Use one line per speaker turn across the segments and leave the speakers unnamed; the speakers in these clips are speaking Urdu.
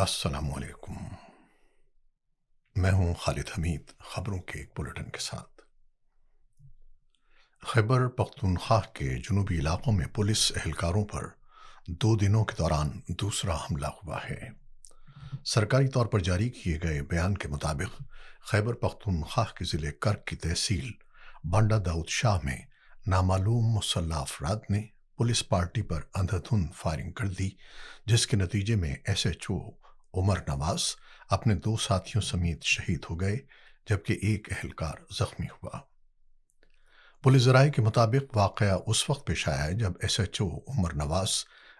السلام علیکم۔ میں ہوں خالد حمید، خبروں کے ایک بلیٹن کے ساتھ۔ خیبر پختونخوا کے جنوبی علاقوں میں پولیس اہلکاروں پر 2 دنوں کے دوران دوسرا حملہ ہوا ہے۔ سرکاری طور پر جاری کیے گئے بیان کے مطابق خیبر پختونخوا کے ضلع کرک کی تحصیل بانڈہ داؤد شاہ میں نامعلوم مسلح افراد نے پولیس پارٹی پر اندھا دھند فائرنگ کر دی، جس کے نتیجے میں ایس ایچ او عمر نواز اپنے 2 ساتھیوں سمیت شہید ہو گئے، جبکہ ایک اہلکار زخمی ہوا۔ پولیس ذرائع کے مطابق واقعہ اس وقت پیش آیا جب ایس ایچ او عمر نواز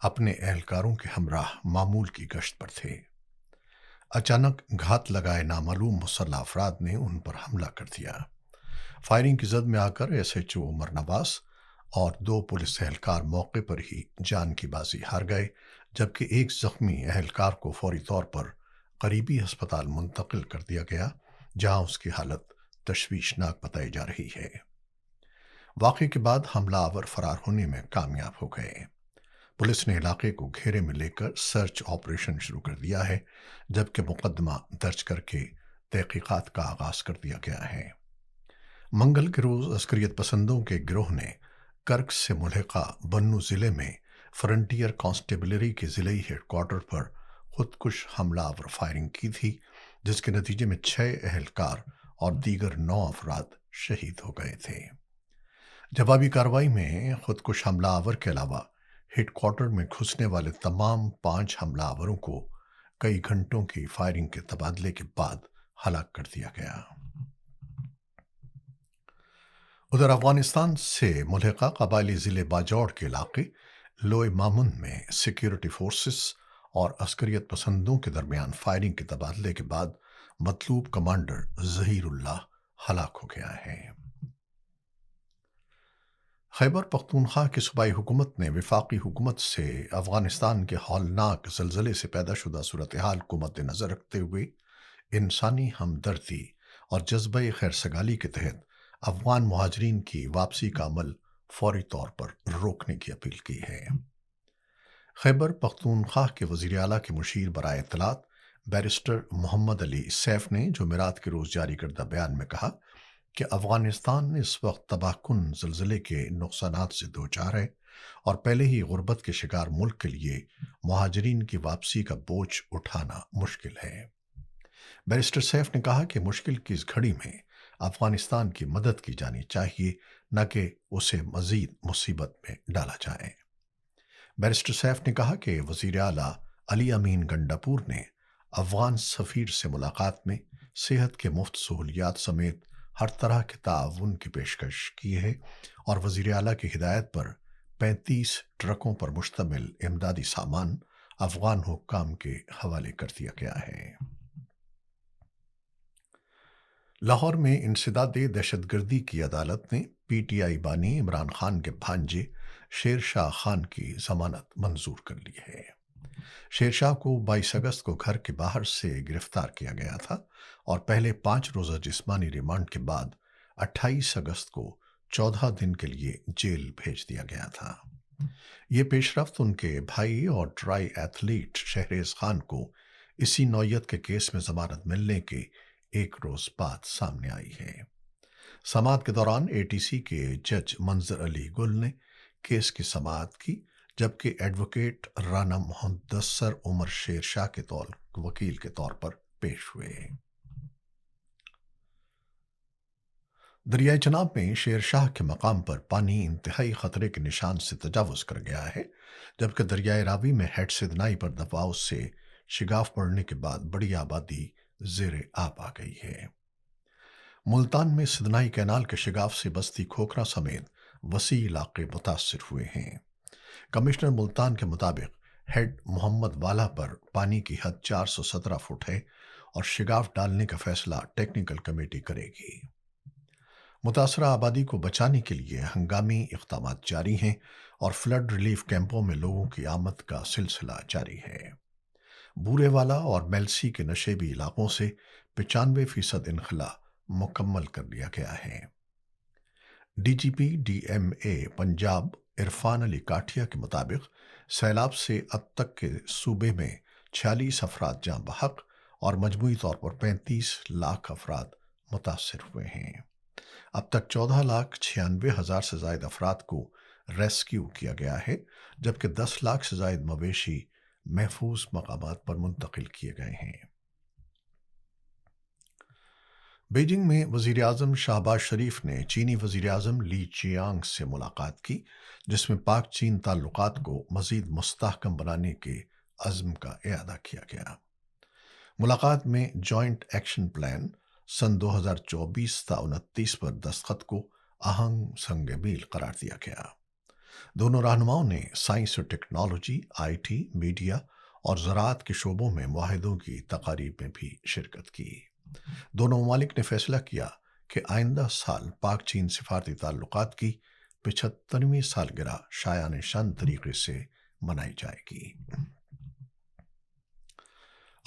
اپنے اہلکاروں کے ہمراہ معمول کی گشت پر تھے۔ اچانک گھات لگائے نامعلوم مسلح افراد نے ان پر حملہ کر دیا۔ فائرنگ کی زد میں آ کر ایس ایچ او عمر نواز اور 2 پولیس اہلکار موقع پر ہی جان کی بازی ہار گئے، جبکہ ایک زخمی اہلکار کو فوری طور پر قریبی ہسپتال منتقل کر دیا گیا، جہاں اس کی حالت تشویشناک بتائی جا رہی ہے۔ واقعے کے بعد حملہ آور فرار ہونے میں کامیاب ہو گئے۔ پولیس نے علاقے کو گھیرے میں لے کر سرچ آپریشن شروع کر دیا ہے، جبکہ مقدمہ درج کر کے تحقیقات کا آغاز کر دیا گیا ہے۔ منگل کے روز عسکریت پسندوں کے گروہ نے کرک سے ملحقہ بنو ضلع میں فرنٹیئر کانسٹیبلری کے ضلعی ہیڈ کوارٹر پر خودکش حملہ آور فائرنگ کی تھی، جس کے نتیجے میں 6 اہلکار اور دیگر 9 افراد شہید ہو گئے تھے۔ جوابی کارروائی میں خودکش حملہ آور کے علاوہ ہیڈ کوارٹر میں گھسنے والے تمام 5 حملہ آوروں کو کئی گھنٹوں کی فائرنگ کے تبادلے کے بعد ہلاک کر دیا گیا۔ ادھر افغانستان سے ملحقہ قبائلی ضلع باجوڑ کے علاقے لوئے مامن میں سیکیورٹی فورسز اور عسکریت پسندوں کے درمیان فائرنگ کے تبادلے کے بعد مطلوب کمانڈر ظہیر اللہ ہلاک ہو گیا ہے۔ خیبر پختونخوا کی صوبائی حکومت نے وفاقی حکومت سے افغانستان کے ہولناک زلزلے سے پیدا شدہ صورتحال کو مد نظر رکھتے ہوئے انسانی ہمدردی اور جذبہ خیرسگالی کے تحت افغان مہاجرین کی واپسی کا عمل فوری طور پر روکنے کی اپیل کی ہے۔ خیبر پختونخوا کے وزیر اعلیٰ کے مشیر برائے اطلاعات بیرسٹر محمد علی سیف نے جمعرات کے روز جاری کردہ بیان میں کہا کہ افغانستان اس وقت تباہ کن زلزلے کے نقصانات سے دوچار ہے اور پہلے ہی غربت کے شکار ملک کے لیے مہاجرین کی واپسی کا بوجھ اٹھانا مشکل ہے۔ بیرسٹر سیف نے کہا کہ مشکل کی اس گھڑی میں افغانستان کی مدد کی جانی چاہیے، نہ کہ اسے مزید مصیبت میں ڈالا جائے۔ بیرسٹر سیف نے کہا کہ وزیر اعلیٰ علی امین گنڈاپور نے افغان سفیر سے ملاقات میں صحت کے مفت سہولیات سمیت ہر طرح کے تعاون کی پیشکش کی ہے اور وزیر اعلیٰ کی ہدایت پر 35 ٹرکوں پر مشتمل امدادی سامان افغان حکام کے حوالے کر دیا گیا ہے۔ لاہور میں انسداد دہشت گردی کی عدالت نے پی ٹی آئی بانی عمران خان کے بھانجے شیر شاہ خان کی ضمانت منظور کر لی ہے۔ شیر شاہ کو 22 اگست کو گھر کے باہر سے گرفتار کیا گیا تھا اور پہلے 5 روزہ جسمانی ریمانڈ کے بعد 28 اگست کو 14 دن کے لیے جیل بھیج دیا گیا تھا۔ یہ پیش رفت ان کے بھائی اور ٹرائی ایتھلیٹ شہریز خان کو اسی نوعیت کے کیس میں ضمانت ملنے کے ایک روز بعد سامنے آئی ہے۔ سماعت کے دوران اے ٹی سی کے جج منظر علی گل نے کیس کی سماعت کی، جبکہ ایڈوکیٹ رانا محدثر عمر شیر شاہ کے وکیل کے طور پر پیش ہوئے۔ دریائے چناب میں شیر شاہ کے مقام پر پانی انتہائی خطرے کے نشان سے تجاوز کر گیا ہے، جبکہ دریائے راوی میں ہیڈ سدنائی پر دباؤ سے شگاف پڑنے کے بعد بڑی آبادی زیر آب آ گئی ہے۔ ملتان میں سدنائی کینال کے شگاف سے بستی کھوکھرا سمیت وسیع علاقے متاثر ہوئے ہیں۔ کمشنر ملتان کے مطابق ہیڈ محمد والا پر پانی کی حد 417 فٹ ہے اور شگاف ڈالنے کا فیصلہ ٹیکنیکل کمیٹی کرے گی۔ متاثرہ آبادی کو بچانے کے لیے ہنگامی اقدامات جاری ہیں اور فلڈ ریلیف کیمپوں میں لوگوں کی آمد کا سلسلہ جاری ہے۔ بورے والا اور میلسی کے نشیبی علاقوں سے 95% انخلا مکمل کر لیا گیا ہے۔ D G P D M A Punjab Irfan Ali Kathia کے مطابق سیلاب سے اب تک کے صوبے میں 46 افراد جاں بحق اور مجموعی طور پر 35 لاکھ افراد متاثر ہوئے ہیں۔ اب تک 14,96,000 سے زائد افراد کو ریسکیو کیا گیا ہے، جبکہ 10 لاکھ سے زائد مویشی محفوظ مقامات پر منتقل کیے گئے ہیں۔ بیجنگ میں وزیر اعظم شہباز شریف نے چینی وزیر اعظم لی چیانگ سے ملاقات کی، جس میں پاک چین تعلقات کو مزید مستحکم بنانے کے عزم کا اعادہ کیا گیا۔ ملاقات میں جوائنٹ ایکشن پلان سن 2024 تا 29 پر دستخط کو اہم سنگ میل قرار دیا گیا۔ دونوں رہنماؤں نے سائنس اور ٹیکنالوجی، آئی ٹی، میڈیا اور زراعت کے شعبوں میں معاہدوں کی تقاریب میں بھی شرکت کی۔ دونوں ممالک نے فیصلہ کیا کہ آئندہ سال پاک چین سفارتی تعلقات کی 75ویں سالگرہ شایان شان طریقے سے منائی جائے گی۔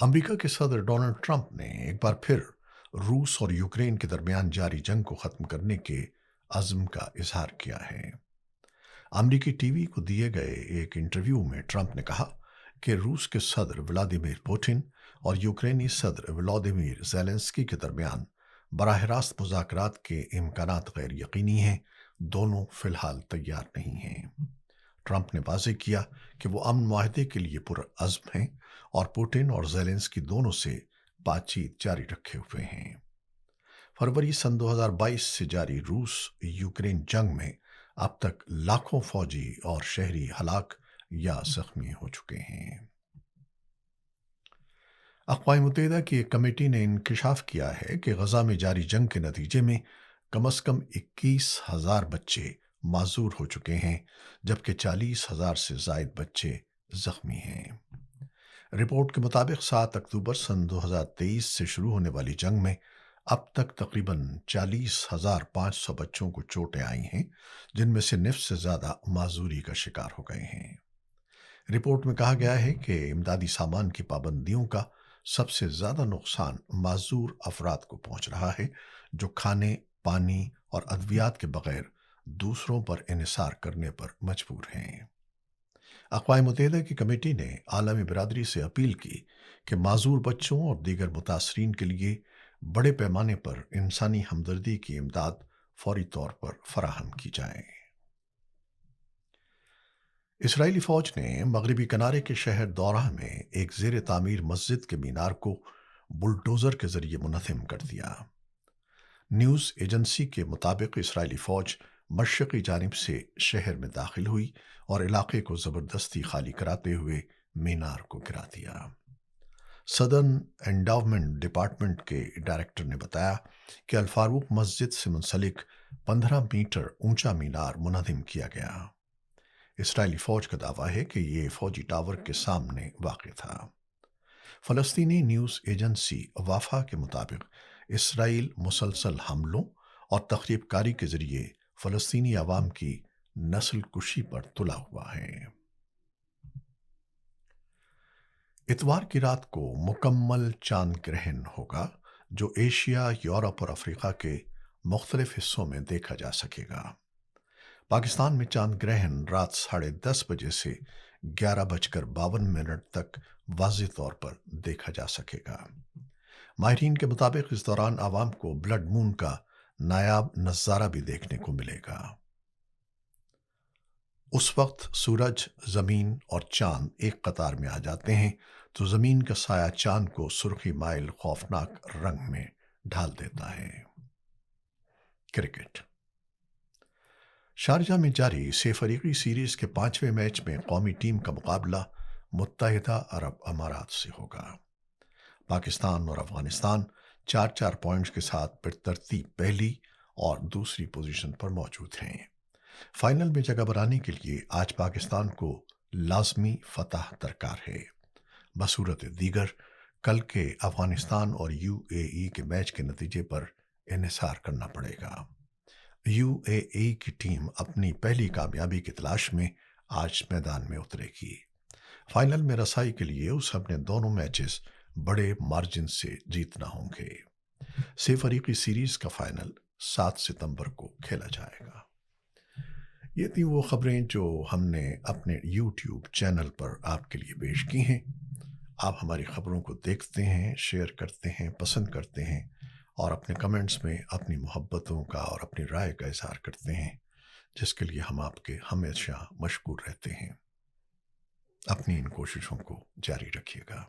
امریکہ کے صدر ڈونلڈ ٹرمپ نے ایک بار پھر روس اور یوکرین کے درمیان جاری جنگ کو ختم کرنے کے عزم کا اظہار کیا ہے۔ امریکی ٹی وی کو دیے گئے ایک انٹرویو میں ٹرمپ نے کہا کہ روس کے صدر ولادیمیر پوٹن اور یوکرینی صدر ولادیمیر زیلنسکی کے درمیان براہ راست مذاکرات کے امکانات غیر یقینی ہیں، دونوں فی الحال تیار نہیں ہیں۔ ٹرمپ نے واضح کیا کہ وہ امن معاہدے کے لیے پرعزم ہیں اور پوٹن اور زیلنسکی دونوں سے بات چیت جاری رکھے ہوئے ہیں۔ فروری سن 2022 سے جاری روس یوکرین جنگ میں اب تک لاکھوں فوجی اور شہری ہلاک یا زخمی ہو چکے ہیں۔ اقوام متحدہ کی ایک کمیٹی نے انکشاف کیا ہے کہ غزہ میں جاری جنگ کے نتیجے میں کم از کم 21,000 بچے معذور ہو چکے ہیں، جبکہ 40,000 سے زائد بچے زخمی ہیں۔ رپورٹ کے مطابق 7 اکتوبر سن 2023 سے شروع ہونے والی جنگ میں اب تک تقریباً 40,500 بچوں کو چوٹیں آئی ہیں، جن میں سے نصف سے زیادہ معذوری کا شکار ہو گئے ہیں۔ رپورٹ میں کہا گیا ہے کہ امدادی سامان کی پابندیوں کا سب سے زیادہ نقصان معذور افراد کو پہنچ رہا ہے، جو کھانے، پانی اور ادویات کے بغیر دوسروں پر انحصار کرنے پر مجبور ہیں۔ اقوام متحدہ کی کمیٹی نے عالمی برادری سے اپیل کی کہ معذور بچوں اور دیگر متاثرین کے لیے بڑے پیمانے پر انسانی ہمدردی کی امداد فوری طور پر فراہم کی جائے۔ اسرائیلی فوج نے مغربی کنارے کے شہر دورہ میں ایک زیر تعمیر مسجد کے مینار کو بلڈوزر کے ذریعے منہدم کر دیا۔ نیوز ایجنسی کے مطابق اسرائیلی فوج مشرقی جانب سے شہر میں داخل ہوئی اور علاقے کو زبردستی خالی کراتے ہوئے مینار کو گرا دیا۔ صدرن انڈاومنٹ ڈپارٹمنٹ کے ڈائریکٹر نے بتایا کہ الفاروق مسجد سے منسلک 15 میٹر اونچا مینار منہدم کیا گیا۔ اسرائیلی فوج کا دعویٰ ہے کہ یہ فوجی ٹاور کے سامنے واقع تھا۔ فلسطینی نیوز ایجنسی وافا کے مطابق اسرائیل مسلسل حملوں اور تخریب کاری کے ذریعے فلسطینی عوام کی نسل کشی پر تلا ہوا ہے۔ اتوار کی رات کو مکمل چاند گرہن ہوگا، جو ایشیا، یورپ اور افریقہ کے مختلف حصوں میں دیکھا جا سکے گا۔ پاکستان میں چاند گرہن رات 10:30 بجے سے 11:52 تک واضح طور پر دیکھا جا سکے گا۔ ماہرین کے مطابق اس دوران عوام کو بلڈ مون کا نایاب نظارہ بھی دیکھنے کو ملے گا۔ اس وقت سورج، زمین اور چاند ایک قطار میں آ جاتے ہیں تو زمین کا سایہ چاند کو سرخی مائل خوفناک رنگ میں ڈھال دیتا ہے۔ کرکٹ۔ شارجہ میں جاری سے فریقی سیریز کے 5ویں میچ میں قومی ٹیم کا مقابلہ متحدہ عرب امارات سے ہوگا۔ پاکستان اور افغانستان 4 پوائنٹس کے ساتھ بالترتیب پہلی اور دوسری پوزیشن پر موجود ہیں۔ فائنل میں جگہ بنانے کے لیے آج پاکستان کو لازمی فتح درکار ہے۔ بصورت دیگر کل کے افغانستان اور یو اے ای کے میچ کے نتیجے پر انحصار کرنا پڑے گا۔ یو اے ای کی ٹیم اپنی پہلی کامیابی کی تلاش میں آج میدان میں اترے گی۔ فائنل میں رسائی کے لیے اسے اپنے دونوں میچز بڑے مارجن سے جیتنا ہوں گے۔ سے فریقی سیریز کا فائنل 7 ستمبر کو کھیلا جائے گا۔ یہ تھی وہ خبریں جو ہم نے اپنے یوٹیوب چینل پر آپ کے لیے پیش کی ہیں۔ آپ ہماری خبروں کو دیکھتے ہیں، شیئر کرتے ہیں، پسند کرتے ہیں اور اپنے کمنٹس میں اپنی محبتوں کا اور اپنی رائے کا اظہار کرتے ہیں، جس کے لیے ہم آپ کے ہمیشہ مشکور رہتے ہیں۔ اپنی ان کوششوں کو جاری رکھیے گا۔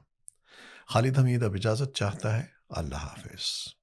خالد حمید اب اجازت چاہتا ہے۔ اللہ حافظ۔